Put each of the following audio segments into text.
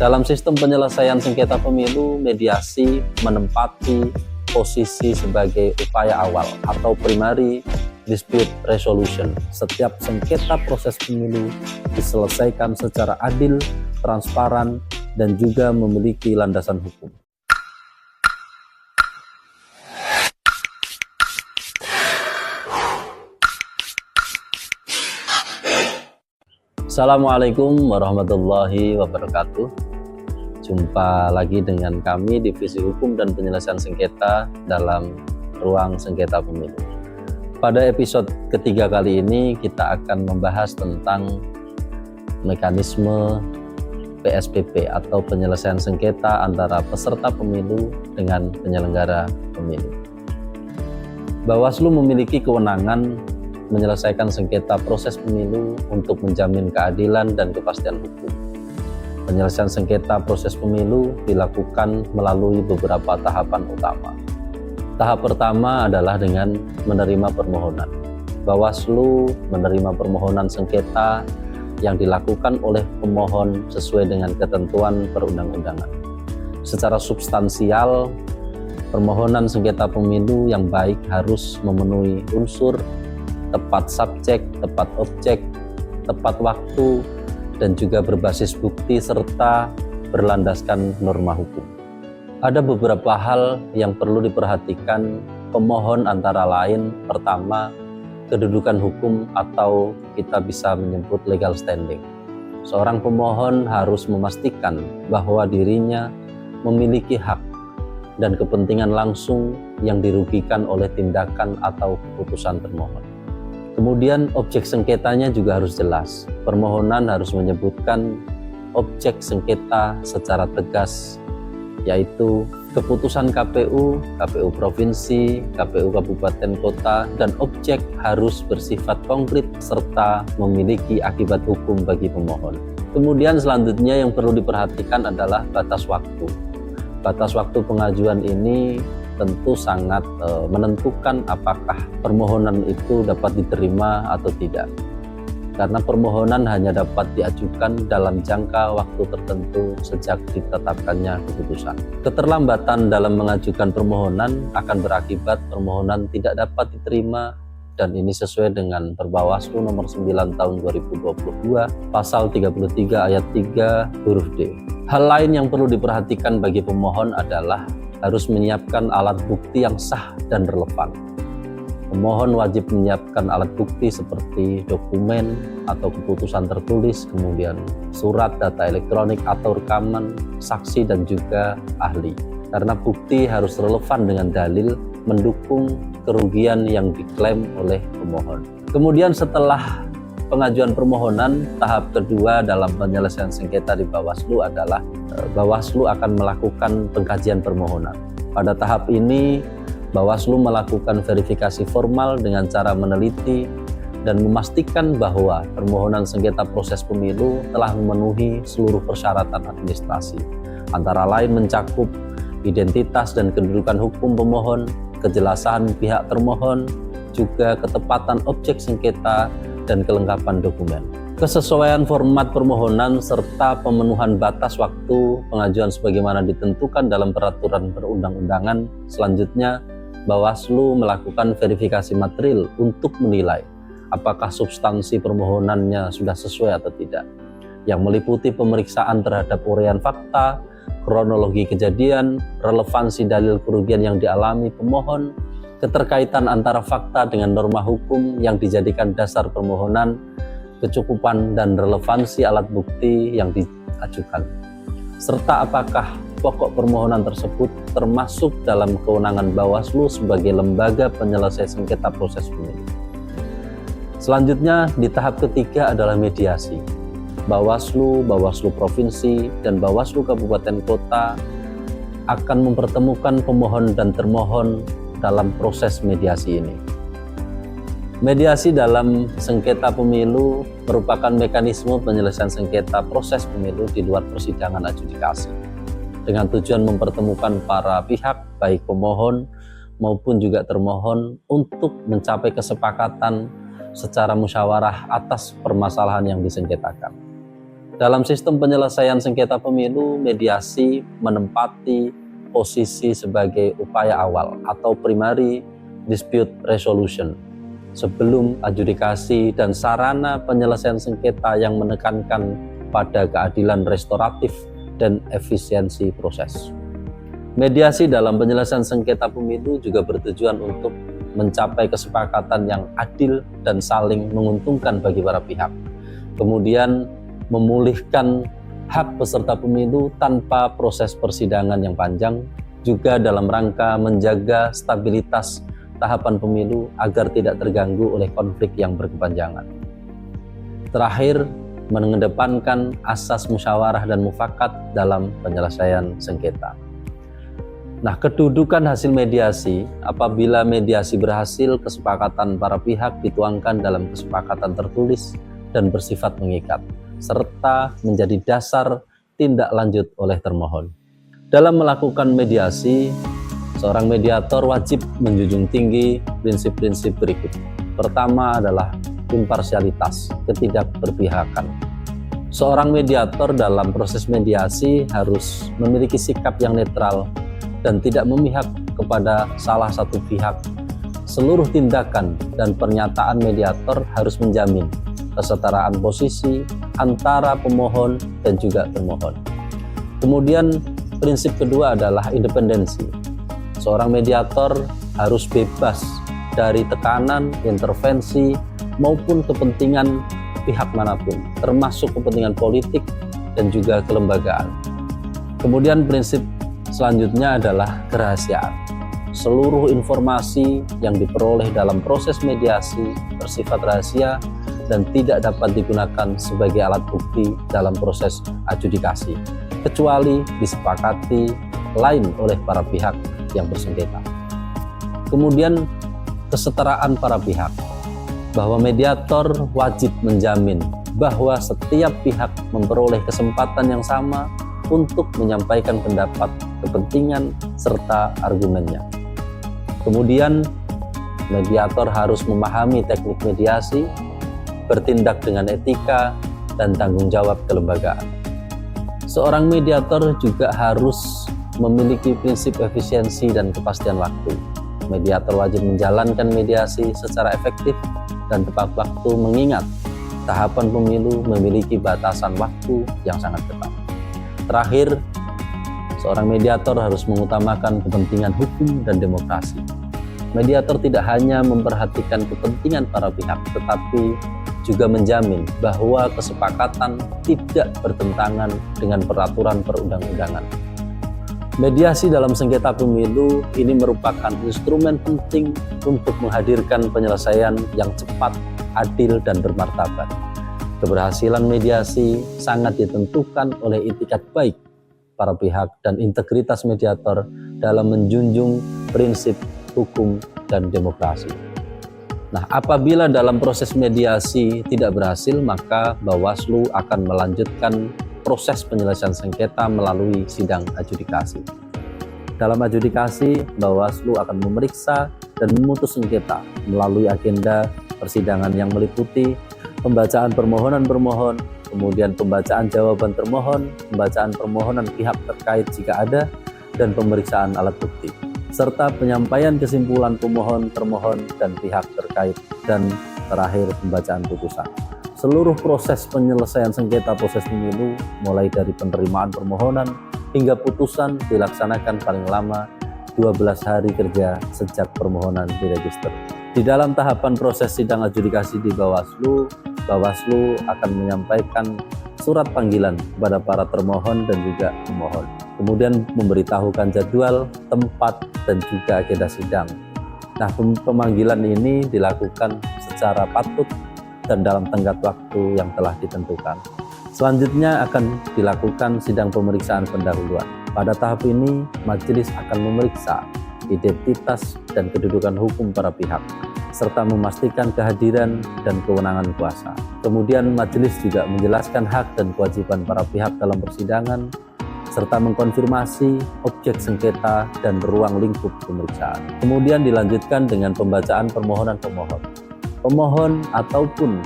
Dalam sistem penyelesaian sengketa pemilu, mediasi menempati posisi sebagai upaya awal atau primary dispute resolution. Setiap sengketa proses pemilu diselesaikan secara adil, transparan, dan juga memiliki landasan hukum. Assalamualaikum warahmatullahi wabarakatuh. Jumpa lagi dengan kami Divisi Hukum dan Penyelesaian Sengketa dalam Ruang Sengketa Pemilu. Pada episode ketiga kali ini kita akan membahas tentang mekanisme PSPP atau penyelesaian sengketa antara peserta pemilu dengan penyelenggara pemilu. Bawaslu memiliki kewenangan menyelesaikan sengketa proses pemilu untuk menjamin keadilan dan kepastian hukum. Penyelesaian sengketa proses pemilu dilakukan melalui beberapa tahapan utama. Tahap pertama adalah dengan menerima permohonan. Bawaslu menerima permohonan sengketa yang dilakukan oleh pemohon sesuai dengan ketentuan perundang-undangan. Secara substansial, permohonan sengketa pemilu yang baik harus memenuhi unsur tepat subjek, tepat objek, tepat waktu, dan juga berbasis bukti serta berlandaskan norma hukum. Ada beberapa hal yang perlu diperhatikan pemohon antara lain. Pertama, kedudukan hukum atau kita bisa menyebut legal standing. Seorang pemohon harus memastikan bahwa dirinya memiliki hak dan kepentingan langsung yang dirugikan oleh tindakan atau keputusan termohon. Kemudian objek sengketanya juga harus jelas. Permohonan harus menyebutkan objek sengketa secara tegas, yaitu keputusan KPU, KPU Provinsi, KPU Kabupaten Kota, dan objek harus bersifat konkret serta memiliki akibat hukum bagi pemohon. Kemudian selanjutnya yang perlu diperhatikan adalah batas waktu. Batas waktu pengajuan ini tentu sangat menentukan apakah permohonan itu dapat diterima atau tidak. Karena permohonan hanya dapat diajukan dalam jangka waktu tertentu sejak ditetapkannya keputusan. Keterlambatan dalam mengajukan permohonan akan berakibat permohonan tidak dapat diterima, dan ini sesuai dengan Perbawaslu nomor 9 tahun 2022 pasal 33 ayat 3 huruf D. Hal lain yang perlu diperhatikan bagi pemohon adalah harus menyiapkan alat bukti yang sah dan relevan. Pemohon wajib menyiapkan alat bukti seperti dokumen atau keputusan tertulis, kemudian surat, data elektronik atau rekaman, saksi, dan juga ahli. Karena bukti harus relevan dengan dalil mendukung kerugian yang diklaim oleh pemohon. Kemudian setelah pengajuan permohonan, tahap kedua dalam penyelesaian sengketa di Bawaslu adalah Bawaslu akan melakukan pengkajian permohonan. Pada tahap ini, Bawaslu melakukan verifikasi formal dengan cara meneliti dan memastikan bahwa permohonan sengketa proses pemilu telah memenuhi seluruh persyaratan administrasi. Antara lain mencakup identitas dan kedudukan hukum pemohon, kejelasan pihak termohon, juga ketepatan objek sengketa, dan kelengkapan dokumen. Kesesuaian format permohonan serta pemenuhan batas waktu pengajuan sebagaimana ditentukan dalam peraturan perundang-undangan. Selanjutnya, Bawaslu melakukan verifikasi material untuk menilai apakah substansi permohonannya sudah sesuai atau tidak, yang meliputi pemeriksaan terhadap uraian fakta, kronologi kejadian, relevansi dalil kerugian yang dialami pemohon, keterkaitan antara fakta dengan norma hukum yang dijadikan dasar permohonan, kecukupan dan relevansi alat bukti yang diajukan, serta apakah pokok permohonan tersebut termasuk dalam kewenangan Bawaslu sebagai lembaga penyelesai sengketa proses pemilu. Selanjutnya di tahap ketiga adalah mediasi. Bawaslu, Bawaslu Provinsi, dan Bawaslu Kabupaten Kota akan mempertemukan pemohon dan termohon dalam proses mediasi ini. Mediasi dalam sengketa pemilu merupakan mekanisme penyelesaian sengketa proses pemilu di luar persidangan adjudikasi, dengan tujuan mempertemukan para pihak, baik pemohon maupun juga termohon, untuk mencapai kesepakatan secara musyawarah atas permasalahan yang disengketakan. Dalam sistem penyelesaian sengketa pemilu, mediasi menempati posisi sebagai upaya awal atau primary dispute resolution sebelum adjudikasi dan sarana penyelesaian sengketa yang menekankan pada keadilan restoratif dan efisiensi proses. Mediasi dalam penyelesaian sengketa pemilu juga bertujuan untuk mencapai kesepakatan yang adil dan saling menguntungkan bagi para pihak. Kemudian memulihkan hak peserta pemilu tanpa proses persidangan yang panjang, juga dalam rangka menjaga stabilitas tahapan pemilu agar tidak terganggu oleh konflik yang berkepanjangan. Terakhir, mengedepankan asas musyawarah dan mufakat dalam penyelesaian sengketa. Nah, kedudukan hasil mediasi, apabila mediasi berhasil, kesepakatan para pihak dituangkan dalam kesepakatan tertulis dan bersifat mengikat, serta menjadi dasar tindak lanjut oleh termohon. Dalam melakukan mediasi, seorang mediator wajib menjunjung tinggi prinsip-prinsip berikut. Pertama adalah imparsialitas, ketidakberpihakan. Seorang mediator dalam proses mediasi harus memiliki sikap yang netral dan tidak memihak kepada salah satu pihak. Seluruh tindakan dan pernyataan mediator harus menjamin kesetaraan posisi antara pemohon dan juga termohon. Kemudian prinsip kedua adalah independensi. Seorang mediator harus bebas dari tekanan, intervensi, maupun kepentingan pihak manapun, termasuk kepentingan politik dan juga kelembagaan. Kemudian prinsip selanjutnya adalah kerahasiaan. Seluruh informasi yang diperoleh dalam proses mediasi bersifat rahasia dan tidak dapat digunakan sebagai alat bukti dalam proses adjudikasi, kecuali disepakati lain oleh para pihak yang bersengketa. Kemudian kesetaraan para pihak, bahwa mediator wajib menjamin bahwa setiap pihak memperoleh kesempatan yang sama untuk menyampaikan pendapat, kepentingan, serta argumennya. Kemudian mediator harus memahami teknik mediasi, bertindak dengan etika, dan tanggung jawab kelembagaan. Seorang mediator juga harus memiliki prinsip efisiensi dan kepastian waktu. Mediator wajib menjalankan mediasi secara efektif dan tepat waktu, mengingat tahapan pemilu memiliki batasan waktu yang sangat ketat. Terakhir, seorang mediator harus mengutamakan kepentingan hukum dan demokrasi. Mediator tidak hanya memperhatikan kepentingan para pihak, tetapi juga menjamin bahwa kesepakatan tidak bertentangan dengan peraturan perundang-undangan. Mediasi dalam sengketa pemilu ini merupakan instrumen penting untuk menghadirkan penyelesaian yang cepat, adil, dan bermartabat. Keberhasilan mediasi sangat ditentukan oleh itikat baik para pihak dan integritas mediator dalam menjunjung prinsip hukum dan demokrasi. Nah, apabila dalam proses mediasi tidak berhasil, maka Bawaslu akan melanjutkan proses penyelesaian sengketa melalui sidang adjudikasi. Dalam adjudikasi, Bawaslu akan memeriksa dan memutus sengketa melalui agenda persidangan yang meliputi pembacaan permohonan permohon, kemudian pembacaan jawaban termohon, pembacaan permohonan pihak terkait jika ada, dan pemeriksaan alat bukti, serta penyampaian kesimpulan pemohon, termohon, dan pihak terkait, dan terakhir pembacaan putusan. Seluruh proses penyelesaian sengketa proses pemilu, mulai dari penerimaan permohonan hingga putusan, dilaksanakan paling lama 12 hari kerja sejak permohonan diregister. Di dalam tahapan proses sidang adjudikasi di Bawaslu, Bawaslu akan menyampaikan surat panggilan kepada para termohon dan juga pemohon. Kemudian memberitahukan jadwal, tempat, dan juga agenda sidang. Nah, pemanggilan ini dilakukan secara patut dan dalam tenggat waktu yang telah ditentukan. Selanjutnya akan dilakukan sidang pemeriksaan pendahuluan. Pada tahap ini, majelis akan memeriksa identitas dan kedudukan hukum para pihak, serta memastikan kehadiran dan kewenangan kuasa. Kemudian majelis juga menjelaskan hak dan kewajiban para pihak dalam persidangan, serta mengkonfirmasi objek sengketa dan ruang lingkup pemeriksaan. Kemudian dilanjutkan dengan pembacaan permohonan pemohon. Pemohon ataupun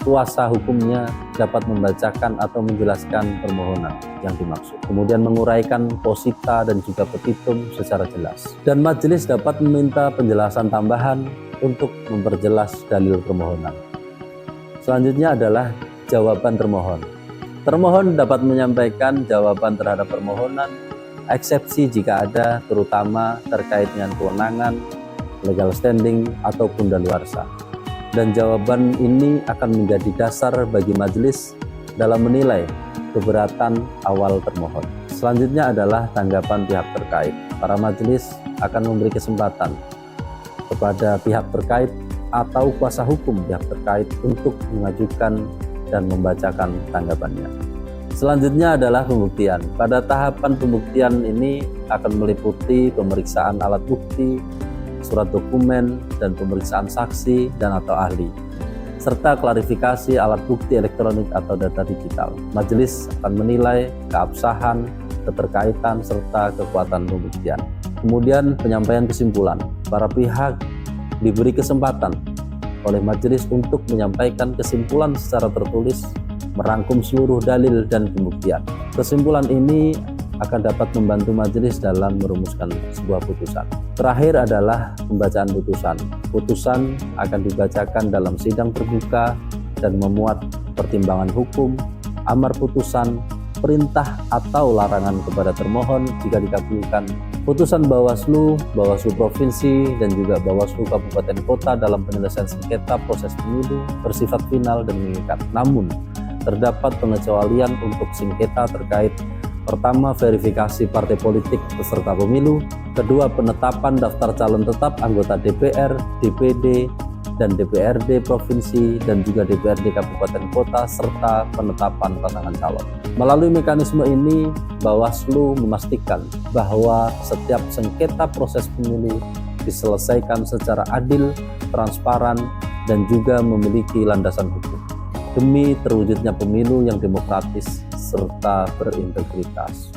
kuasa hukumnya dapat membacakan atau menjelaskan permohonan yang dimaksud, kemudian menguraikan posita dan juga petitum secara jelas. Dan majelis dapat meminta penjelasan tambahan untuk memperjelas dalil permohonan. Selanjutnya adalah jawaban termohon. Termohon dapat menyampaikan jawaban terhadap permohonan, eksepsi jika ada, terutama terkait dengan kewenangan, legal standing, ataupun daluarsa. Dan jawaban ini akan menjadi dasar bagi majelis dalam menilai keberatan awal termohon. Selanjutnya adalah tanggapan pihak terkait. Para majelis akan memberi kesempatan kepada pihak terkait atau kuasa hukum pihak terkait untuk mengajukan dan membacakan tanggapannya. Selanjutnya adalah pembuktian. Pada tahapan pembuktian ini akan meliputi pemeriksaan alat bukti, surat dokumen, dan pemeriksaan saksi dan atau ahli, serta klarifikasi alat bukti elektronik atau data digital. Majelis akan menilai keabsahan, keterkaitan, serta kekuatan pembuktian. Kemudian penyampaian kesimpulan. Para pihak diberi kesempatan oleh majelis untuk menyampaikan kesimpulan secara tertulis, merangkum seluruh dalil dan pembuktian. Kesimpulan ini akan dapat membantu majelis dalam merumuskan sebuah putusan. Terakhir adalah pembacaan putusan. Putusan akan dibacakan dalam sidang terbuka dan memuat pertimbangan hukum, amar putusan, perintah atau larangan kepada termohon jika dikabulkan, putusan Bawaslu, Bawaslu Provinsi, dan juga Bawaslu Kabupaten Kota dalam penyelesaian sengketa proses pemilu bersifat final dan mengikat. Namun, terdapat pengecualian untuk sengketa terkait: pertama, verifikasi partai politik peserta pemilu; kedua, penetapan daftar calon tetap anggota DPR, DPD, dan DPRD Provinsi, dan juga DPRD Kabupaten Kota, serta penetapan pasangan calon. Melalui mekanisme ini, Bawaslu memastikan bahwa setiap sengketa proses pemilu diselesaikan secara adil, transparan, dan juga memiliki landasan hukum, demi terwujudnya pemilu yang demokratis serta berintegritas.